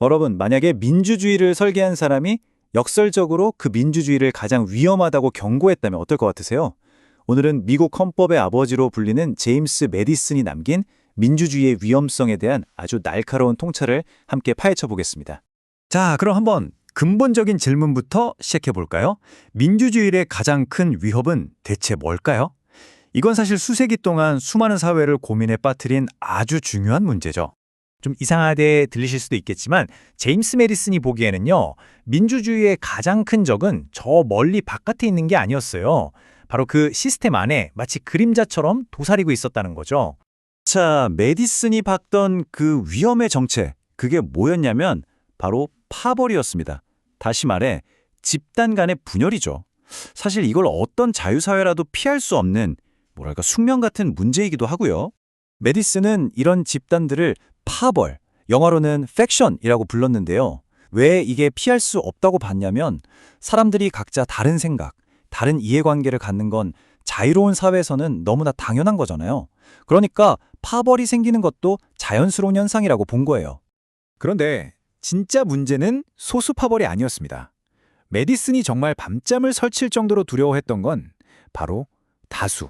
여러분, 만약에 민주주의를 설계한 사람이 역설적으로 그 민주주의를 가장 위험하다고 경고했다면 어떨 것 같으세요? 오늘은 미국 헌법의 아버지로 불리는 제임스 매디슨이 남긴 민주주의의 위험성에 대한 아주 날카로운 통찰을 함께 파헤쳐 보겠습니다. 자, 그럼 한번 근본적인 질문부터 시작해 볼까요? 민주주의의 가장 큰 위협은 대체 뭘까요? 이건 사실 수세기 동안 수많은 사회를 고민에 빠뜨린 아주 중요한 문제죠. 좀 이상하게 들리실 수도 있겠지만 제임스 메디슨이 보기에는요, 민주주의의 가장 큰 적은 저 멀리 바깥에 있는 게 아니었어요. 바로 그 시스템 안에 마치 그림자처럼 도사리고 있었다는 거죠. 자, 메디슨이 봤던 그 위험의 정체, 그게 뭐였냐면 바로 파벌이었습니다. 다시 말해 집단 간의 분열이죠. 사실 이걸 어떤 자유사회라도 피할 수 없는 뭐랄까 숙명 같은 문제이기도 하고요. 메디슨은 이런 집단들을 파벌, 영어로는 팩션이라고 불렀는데요. 왜 이게 피할 수 없다고 봤냐면 사람들이 각자 다른 생각, 다른 이해관계를 갖는 건 자유로운 사회에서는 너무나 당연한 거잖아요. 그러니까 파벌이 생기는 것도 자연스러운 현상이라고 본 거예요. 그런데 진짜 문제는 소수 파벌이 아니었습니다. 메디슨이 정말 밤잠을 설칠 정도로 두려워했던 건 바로 다수,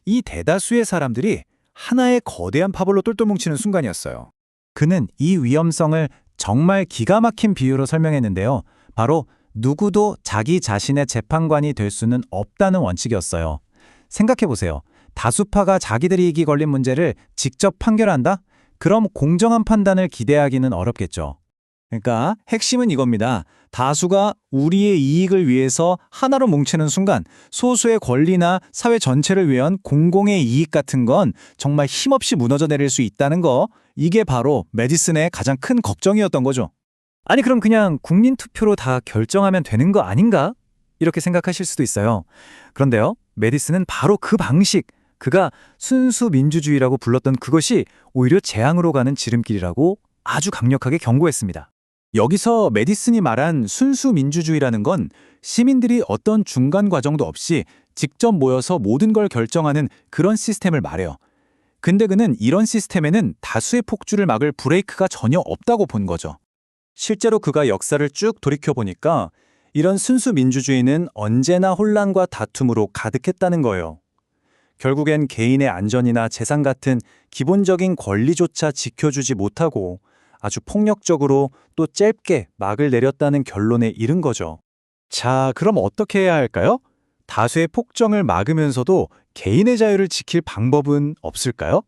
이 대다수의 사람들이 하나의 거대한 파벌로 똘똘 뭉치는 순간이었어요. 그는 이 위험성을 정말 기가 막힌 비유로 설명했는데요. 바로 누구도 자기 자신의 재판관이 될 수는 없다는 원칙이었어요. 생각해보세요. 다수파가 자기들이 이익이 걸린 문제를 직접 판결한다? 그럼 공정한 판단을 기대하기는 어렵겠죠. 그러니까 핵심은 이겁니다. 다수가 우리의 이익을 위해서 하나로 뭉치는 순간 소수의 권리나 사회 전체를 위한 공공의 이익 같은 건 정말 힘없이 무너져 내릴 수 있다는 거, 이게 바로 메디슨의 가장 큰 걱정이었던 거죠. 아니 그럼 그냥 국민 투표로 다 결정하면 되는 거 아닌가? 이렇게 생각하실 수도 있어요. 그런데요, 메디슨은 바로 그 방식, 그가 순수 민주주의라고 불렀던 그것이 오히려 재앙으로 가는 지름길이라고 아주 강력하게 경고했습니다. 여기서 메디슨이 말한 순수 민주주의라는 건 시민들이 어떤 중간 과정도 없이 직접 모여서 모든 걸 결정하는 그런 시스템을 말해요. 근데 그는 이런 시스템에는 다수의 폭주를 막을 브레이크가 전혀 없다고 본 거죠. 실제로 그가 역사를 쭉 돌이켜보니까 이런 순수 민주주의는 언제나 혼란과 다툼으로 가득했다는 거예요. 결국엔 개인의 안전이나 재산 같은 기본적인 권리조차 지켜주지 못하고 아주 폭력적으로 또 짧게 막을 내렸다는 결론에 이른 거죠. 자, 그럼 어떻게 해야 할까요? 다수의 폭정을 막으면서도 개인의 자유를 지킬 방법은 없을까요?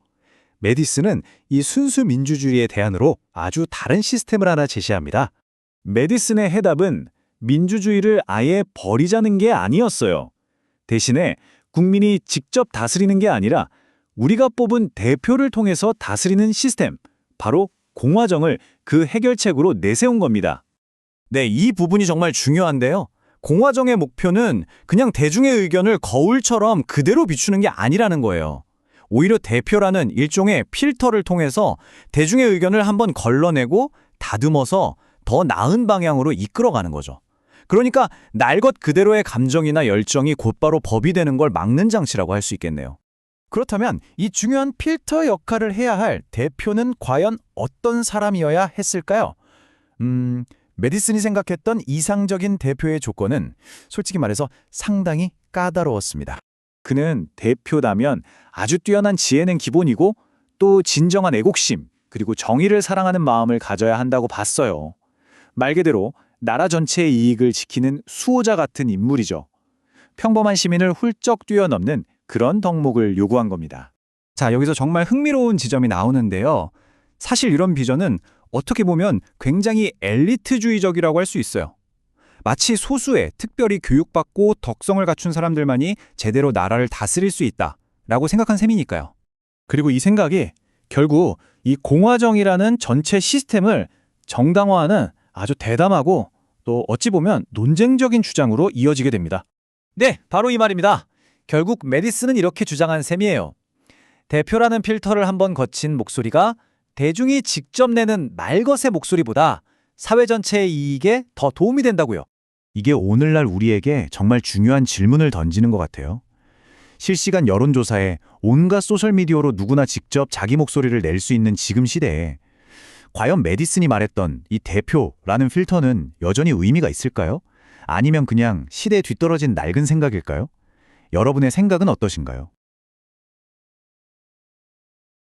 메디슨은 이 순수 민주주의의 대안으로 아주 다른 시스템을 하나 제시합니다. 메디슨의 해답은 민주주의를 아예 버리자는 게 아니었어요. 대신에 국민이 직접 다스리는 게 아니라 우리가 뽑은 대표를 통해서 다스리는 시스템, 바로 공화정을 그 해결책으로 내세운 겁니다. 네, 이 부분이 정말 중요한데요. 공화정의 목표는 그냥 대중의 의견을 거울처럼 그대로 비추는 게 아니라는 거예요. 오히려 대표라는 일종의 필터를 통해서 대중의 의견을 한번 걸러내고 다듬어서 더 나은 방향으로 이끌어가는 거죠. 그러니까 날 것 그대로의 감정이나 열정이 곧바로 법이 되는 걸 막는 장치라고 할 수 있겠네요. 그렇다면 이 중요한 필터 역할을 해야 할 대표는 과연 어떤 사람이어야 했을까요? 메디슨이 생각했던 이상적인 대표의 조건은 솔직히 말해서 상당히 까다로웠습니다. 그는 대표라면 아주 뛰어난 지혜는 기본이고 또 진정한 애국심, 그리고 정의를 사랑하는 마음을 가져야 한다고 봤어요. 말 그대로 나라 전체의 이익을 지키는 수호자 같은 인물이죠. 평범한 시민을 훌쩍 뛰어넘는 그런 덕목을 요구한 겁니다. 자, 여기서 정말 흥미로운 지점이 나오는데요. 사실 이런 비전은 어떻게 보면 굉장히 엘리트주의적이라고 할 수 있어요. 마치 소수의 특별히 교육받고 덕성을 갖춘 사람들만이 제대로 나라를 다스릴 수 있다라고 생각한 셈이니까요. 그리고 이 생각이 결국 이 공화정이라는 전체 시스템을 정당화하는 아주 대담하고 또 어찌 보면 논쟁적인 주장으로 이어지게 됩니다. 네, 바로 이 말입니다. 결국 메디슨은 이렇게 주장한 셈이에요. 대표라는 필터를 한번 거친 목소리가 대중이 직접 내는 말것의 목소리보다 사회 전체의 이익에 더 도움이 된다고요. 이게 오늘날 우리에게 정말 중요한 질문을 던지는 것 같아요. 실시간 여론조사에 온갖 소셜미디어로 누구나 직접 자기 목소리를 낼 수 있는 지금 시대에 과연 메디슨이 말했던 이 대표라는 필터는 여전히 의미가 있을까요? 아니면 그냥 시대에 뒤떨어진 낡은 생각일까요? 여러분의 생각은 어떠신가요?